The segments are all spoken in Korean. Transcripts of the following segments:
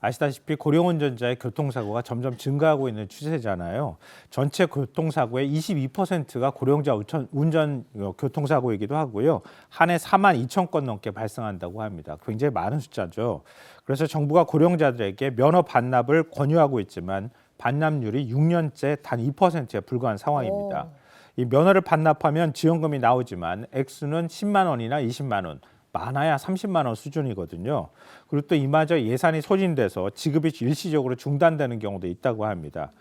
아시다시피 고령운전자의 교통사고가 점점 증가하고 있는 추세잖아요. 전체 교통사고의 22%가 고령자 운전 교통사고이기도 하고요. 한 해 4만 2천 건 넘게 발생한다고 합니다. 굉장히 많은 숫자죠. 그래서 정부가 고령자들에게 면허 반납을 권유하고 있지만 반납률이 6년째 단 2%에 불과한 상황입니다. 이 면허를 반납하면 지원금이 나오지만 액수는 10만 원이나 20만 원. 많아야 30만 원 수준이거든요. 그리고 또 이마저 예산이 소진돼서 지급이 일시적으로 중단되는 경우도 있다고 합니다.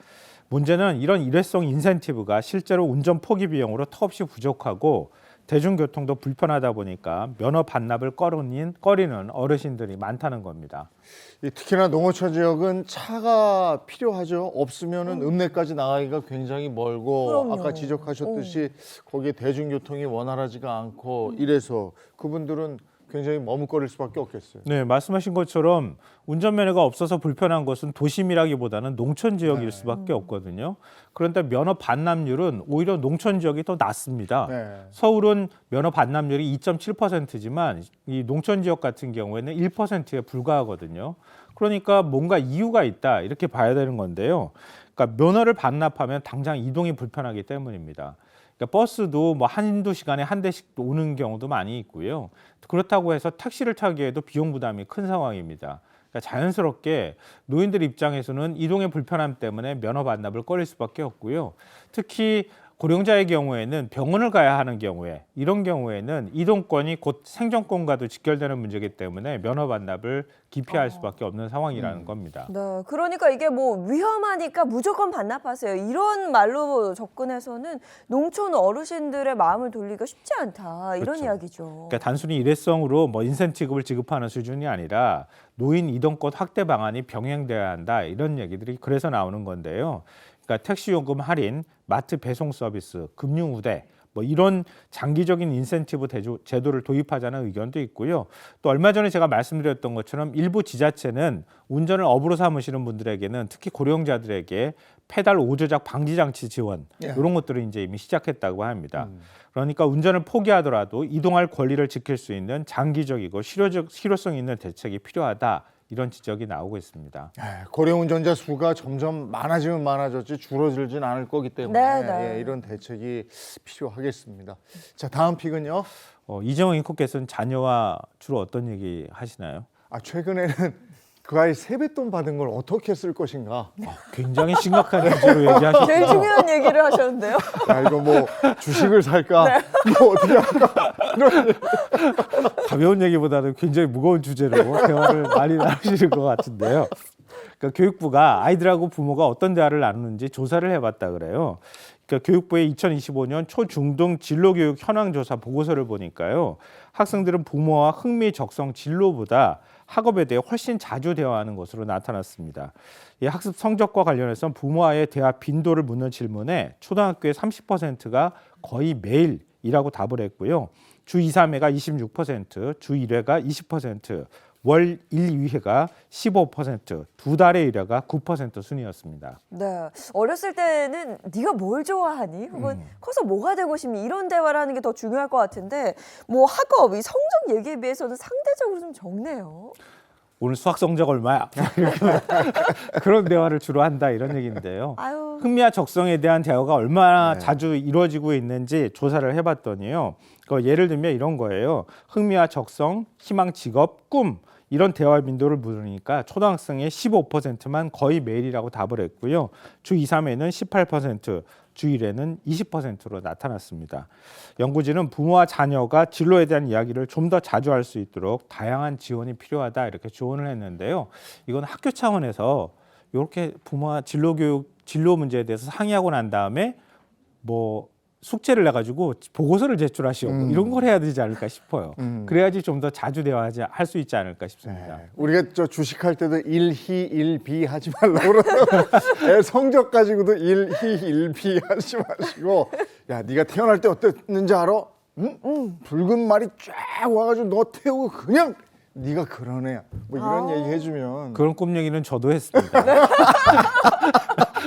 문제는 이런 일회성 인센티브가 실제로 운전 포기 비용으로 턱없이 부족하고 대중교통도 불편하다 보니까 면허 반납을 꺼리는 어르신들이 많다는 겁니다. 특히나 농어촌 지역은 차가 필요하죠. 없으면은 읍내까지 나가기가 굉장히 멀고 그럼요. 아까 지적하셨듯이 거기에 대중교통이 원활하지가 않고 이래서 그분들은 굉장히 머뭇거릴 수밖에 없겠어요. 네, 말씀하신 것처럼 운전면허가 없어서 불편한 것은 도심이라기보다는 농촌 지역일 수밖에 없거든요. 그런데 면허 반납률은 오히려 농촌 지역이 더 낮습니다. 네. 서울은 면허 반납률이 2.7%지만 이 농촌 지역 같은 경우에는 1%에 불과하거든요. 그러니까 뭔가 이유가 있다 이렇게 봐야 되는 건데요. 그러니까 면허를 반납하면 당장 이동이 불편하기 때문입니다. 그러니까 버스도 뭐 한두 시간에 한 대씩 오는 경우도 많이 있고요. 그렇다고 해서 택시를 타기에도 비용 부담이 큰 상황입니다. 그러니까 자연스럽게 노인들 입장에서는 이동의 불편함 때문에 면허 반납을 꺼릴 수밖에 없고요. 특히 고령자의 경우에는 병원을 가야 하는 경우에 이런 경우에는 이동권이 곧 생존권과도 직결되는 문제이기 때문에 면허 반납을 기피할 수밖에 없는 상황이라는 겁니다. 네, 그러니까 이게 뭐 위험하니까 무조건 반납하세요. 이런 말로 접근해서는 농촌 어르신들의 마음을 돌리기가 쉽지 않다. 이런 그렇죠. 이야기죠. 그러니까 단순히 일회성으로 뭐 인센티브를 지급하는 수준이 아니라 노인 이동권 확대 방안이 병행돼야 한다 이런 얘기들이 그래서 나오는 건데요. 그러니까 택시 요금 할인, 마트 배송 서비스, 금융 우대 뭐 이런 장기적인 인센티브 제도를 도입하자는 의견도 있고요. 또 얼마 전에 제가 말씀드렸던 것처럼 일부 지자체는 운전을 업으로 삼으시는 분들에게는 특히 고령자들에게 페달 오조작 방지 장치 지원 이런 것들을 이제 이미 시작했다고 합니다. 그러니까 운전을 포기하더라도 이동할 권리를 지킬 수 있는 장기적이고 실효성 있는 대책이 필요하다. 이런 지적이 나오고 있습니다. 고령 운전자 수가 점점 많아지면 많아졌지 줄어들진 않을 거기 때문에 네. 이런 대책이 필요하겠습니다. 자, 다음 픽은요. 이정호 앵커께서는 자녀와 주로 어떤 얘기 하시나요? 최근에는 그 아이 세뱃돈 받은 걸 어떻게 쓸 것인가. 굉장히 심각한 주제로 얘기하시죠. 제일 중요한 얘기를 하셨는데요. 야, 이거 뭐 주식을 살까? 뭐 어떻게 할까? 가벼운 얘기보다는 굉장히 무거운 주제로 대화를 많이 나누시는 것 같은데요. 그러니까 교육부가 아이들하고 부모가 어떤 대화를 나누는지 조사를 해봤다 그래요. 그러니까 교육부의 2025년 초중등 진로교육 현황조사 보고서를 보니까요. 학생들은 부모와 흥미, 적성, 진로보다 학업에 대해 훨씬 자주 대화하는 것으로 나타났습니다. 이 학습 성적과 관련해서 부모와의 대화 빈도를 묻는 질문에 초등학교의 30%가 거의 매일이라고 답을 했고요. 주 2, 3회가 26%, 주 1회가 20%, 월 1, 2회가 15%, 두 달의 1회가 9% 순이었습니다. 네, 어렸을 때는 네가 뭘 좋아하니? 혹은 커서 뭐가 되고 싶니? 이런 대화를 하는 게 더 중요할 것 같은데 뭐 학업, 이 성적 얘기에 비해서는 상대적으로 좀 적네요. 오늘 수학 성적 얼마야? 그런 대화를 주로 한다 이런 얘기인데요. 아유. 흥미와 적성에 대한 대화가 얼마나 자주 이루어지고 있는지 조사를 해봤더니요. 예를 들면 이런 거예요. 흥미와 적성, 희망, 직업, 꿈 이런 대화 빈도를 물으니까 초등학생의 15%만 거의 매일이라고 답을 했고요. 주 2, 3회는 18%, 주 1회는 20%로 나타났습니다. 연구진은 부모와 자녀가 진로에 대한 이야기를 좀 더 자주 할 수 있도록 다양한 지원이 필요하다 이렇게 조언을 했는데요. 이건 학교 차원에서 이렇게 부모와 진로 문제에 대해서 상의하고 난 다음에 뭐 숙제를 내가지고 보고서를 제출하시오 이런 걸 해야 되지 않을까 싶어요. 그래야지 좀 더 자주 대화할 수 있지 않을까 싶습니다. 우리가 저 주식할 때도 일희 일비 하지 말라고 그러는 성적 가지고도 일희 일비 하지 마시고 야 네가 태어날 때 어땠는지 알아? 응? 붉은 말이 쫙 와가지고 너 태우고 그냥 네가 그런 애야 뭐 이런 얘기 해주면 그런 꿈 얘기는 저도 했습니다.